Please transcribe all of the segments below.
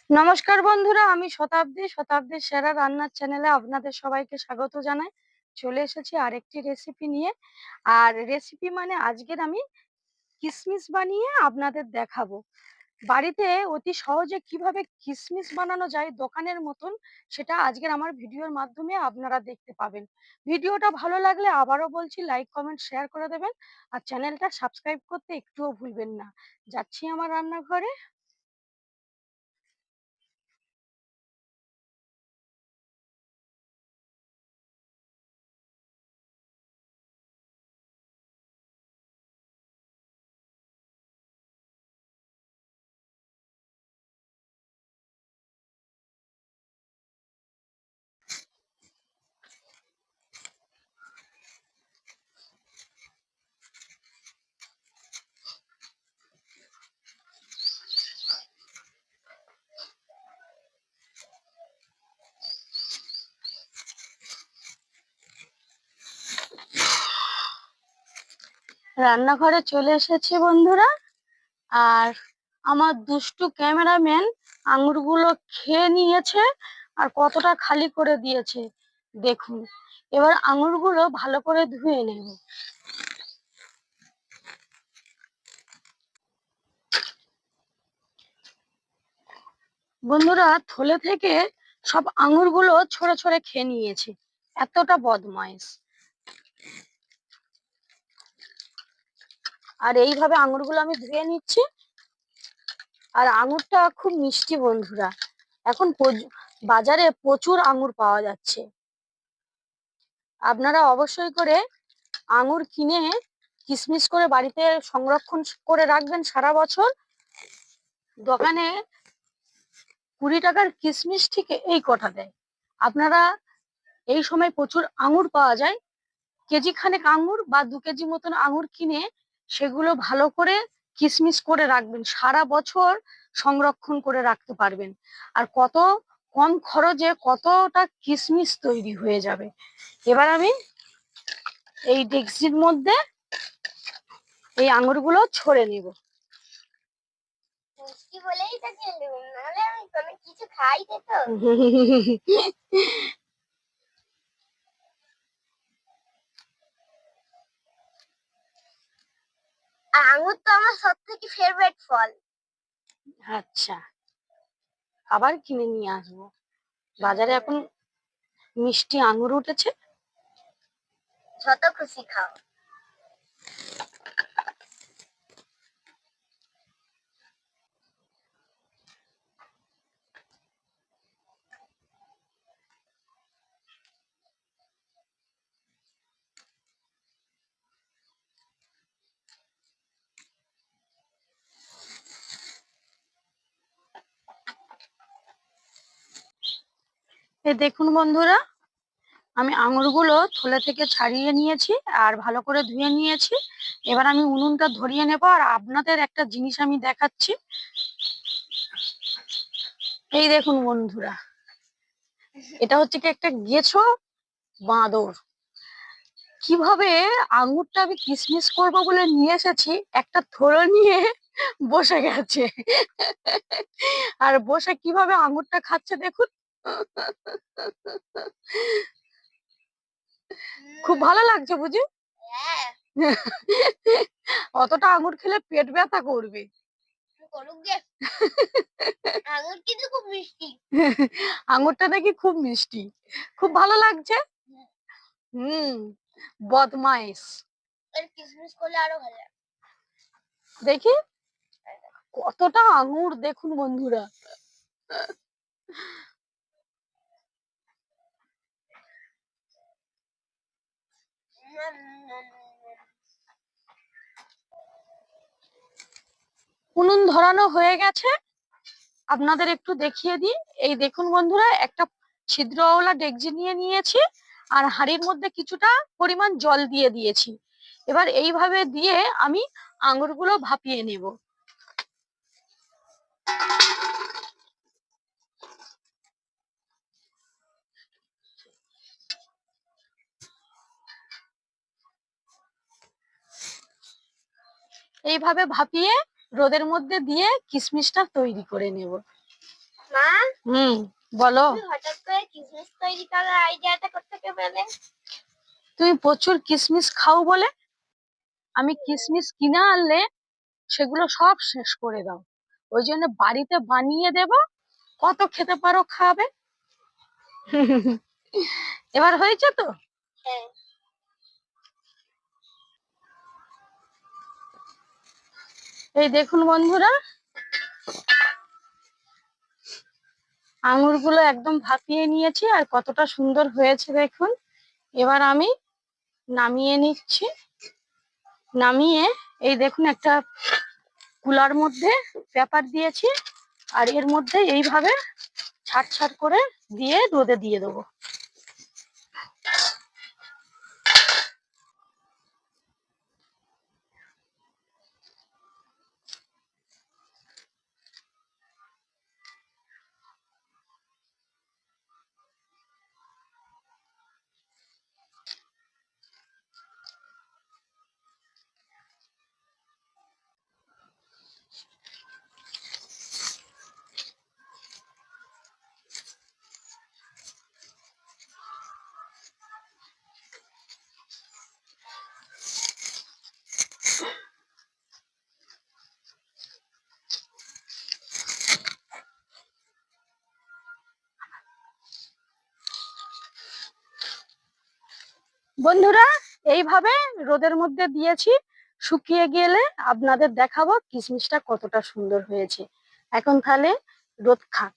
নমস্কার বন্ধুরা, আমি শতাব্দীর সেরা রান্নার চ্যানেলে আপনাদের সবাইকে স্বাগত জানাই। চলে এসেছি আরেকটি রেসিপি নিয়ে। আর রেসিপি মানে আজকের আমি কিশমিশ বানিয়ে আপনাদের দেখাবো। বাড়িতে অতি সহজে কিভাবে কিশমিশ বানানো যায় দোকানের মতন, সেটা আজকের আমার ভিডিওর মাধ্যমে আপনারা দেখতে পাবেন। ভিডিওটা ভালো লাগলে আবারও বলছি, লাইক কমেন্ট শেয়ার করে দেবেন। আর চ্যানেলটা সাবস্ক্রাইব করতে একটুও ভুলবেন না। যাচ্ছি আমার রান্নাঘরে। রান্নাঘরে চলে এসেছি বন্ধুরা। আর আমার দুষ্টু ক্যামেরাম্যান আঙুরগুলো খেয়ে নিয়েছে আর কতটা খালি করে দিয়েছে দেখুন। এবার আঙুরগুলো ভালো করে ধুয়ে নেব। বন্ধুরা, থলে থেকে সব আঙুরগুলো ছড়ে ছড়ে খেয়ে নিয়েছে, এতটা বদমাইশ। আর এইভাবে আঙুরগুলো আমি ধুয়ে নিচ্ছি। আর আঙুরটা খুব মিষ্টি বন্ধুরা। এখন বাজারে প্রচুর আঙুর পাওয়া যাচ্ছে। আপনারা অবশ্যই করে আঙুর কিনে কিশমিশ করে বাড়িতে সংরক্ষণ করে রাখবেন সারা বছর। দোকানে 20 টাকার কিশমিশ ঠিক এই কটা দেয়। আপনারা এই সময় প্রচুর আঙুর পাওয়া যায়। কেজি খানেক আঙুর বা 2 কেজি মতন আঙুর কিনে সেগুলো ভালো করে কিশমিশ করে রাখবেন, সারা বছর সংরক্ষণ করে রাখতে পারবেন। আর কত কম খরচে কতটা কিশমিশ তৈরি হয়ে যাবে। এবার আমি এই ডেকচির মধ্যে এই আঙুরগুলো ছড়ে নিব। মিষ্টি বলেই তো খেলুম, নাহলে আমি কোনো কিছু খাই তো। আঙুর তো আমার সবথেকে ফেভারিট ফল। আচ্ছা, আবার কিনে নিয়ে আসবো। বাজারে এখন মিষ্টি আঙুর উঠেছে। যত খুশি খাও। এই দেখুন বন্ধুরা, আমি আঙুরগুলো থলে থেকে ছাড়িয়ে নিয়েছি আর ভালো করে ধুয়ে নিয়েছি। এবার আমি উনুনটা ধরিয়ে নেব আর আপনাদের একটা জিনিস আমি দেখাচ্ছি। এই দেখুন বন্ধুরা, এটা হচ্ছে কি একটা গেছো বাঁদর। কিভাবে আঙুরটা আমি কিশমিশ করবো বলে নিয়ে এসেছি, একটা থলে নিয়ে বসে গেছে। আর বসে কিভাবে আঙুরটা খাচ্ছে দেখুন। খুব ভালো লাগছে বুঝি। হ্যাঁ, অতটা আঙুর খেলে পেট ব্যথা করবে। করুক গে। আঙুর কিন্তু খুব মিষ্টি। আঙুরটা দেখি খুব মিষ্টি, খুব ভালো লাগছে। বদমাইশ। এর কিশমিশ করলে আরো ভালো লাগে। দেখি কতটা আঙুর দেখুন বন্ধুরা। উনুন ধরানো হয়ে গেছে, আপনাদের একটু দেখিয়ে দিই। এই দেখুন বন্ধুরা, একটা ছিদ্রওয়ালা ডেকচি নিয়ে নিয়েছি আর হাঁড়ির মধ্যে কিছুটা পরিমাণ জল দিয়ে দিয়েছি। এবার এইভাবে দিয়ে আমি আঙুরগুলো ভাপিয়ে নেব। এইভাবে ভাপিয়ে রোদের মধ্যে দিয়ে কিশমিশটা তৈরি করে নেব। মা, বলো। তুমি হঠাৎ করে কিসমিস তৈরি করার আইডিয়াটা কোত্থেকে পেলে? তুমি প্রচুর কিশমিশ খাও বলে আমি কিশমিশ কিনে আনলে সেগুলো সব শেষ করে দাও, ওই জন্য বাড়িতে বানিয়ে দেব, কত খেতে পারো খাবে। এবার হয়েছে তো। হ্যাঁ। এই দেখুন বন্ধুরা, আঙুরগুলো একদম ভাপিয়ে নিয়েছি আর কতটা সুন্দর হয়েছে দেখুন। এবার আমি নামিয়ে নিচ্ছি। নামিয়ে এই দেখুন একটা কুলার মধ্যে পেপার দিয়েছি আর এর মধ্যে এইভাবে ছাড় ছাড় করে দিয়ে রোদে দিয়ে দেবো। বন্ধুরা এইভাবে রোদের মধ্যে দিয়েছি, শুকিয়ে গেলে আপনাদের দেখাবো কিশমিশটা কতটা সুন্দর হয়েছে। এখন তাহলে রোদ খাক।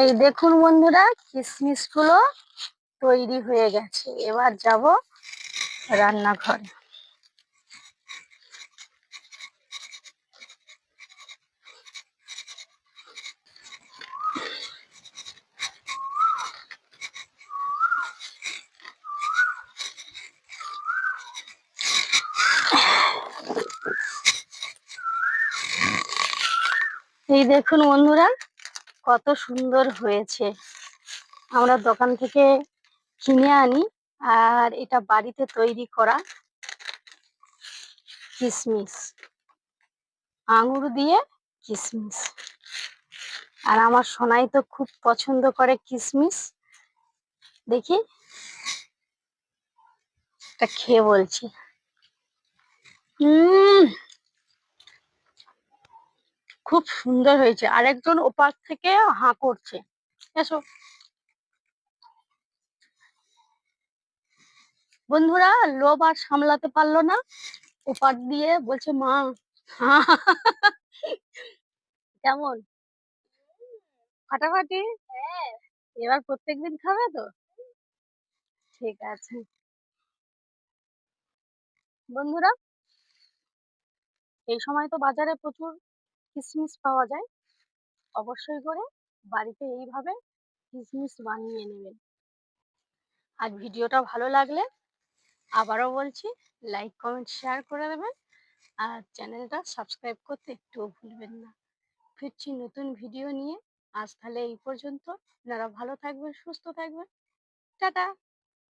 এই দেখুন বন্ধুরা, কিশমিশ গুলো তৈরি হয়ে গেছে। এবার যাব রান্নাঘরে। এই দেখুন বন্ধুরা, কত সুন্দর হয়েছে। আমরা দোকান থেকে কিনে আনি আর এটা বাড়িতে তৈরি করা কিশমিশ, আঙুর দিয়ে কিশমিশ। আর আমার সোনাই তো খুব পছন্দ করে কিশমিশ। দেখি, এটা খেয়ে বলছি। হুম, খুব সুন্দর হয়েছে। আরেকজন ওপার থেকে হাঁ করছে, এসো। বন্ধুরা লোভ আর সামলাতে পারলো না, ওপার দিয়ে বলছে মা। কেমন ফাটাফাটি? হ্যাঁ। এবার প্রত্যেকদিন খাবে তো? ঠিক আছে বন্ধুরা, এই সময় তো বাজারে প্রচুর কিশমিশ পাওয়া যায়, অবশ্যই করে বাড়িতে এইভাবে কিশমিশ বানিয়ে নেবেন। আর ভিডিওটা ভালো লাগলে আবারও বলছি, লাইক কমেন্ট শেয়ার করে দেবেন আর চ্যানেলটা সাবস্ক্রাইব করতে একটুও ভুলবেন না। ফিরছি নতুন ভিডিও নিয়ে। আজ তাহলে এই পর্যন্ত। আপনারা ভালো থাকবেন, সুস্থ থাকবেন। টাটা।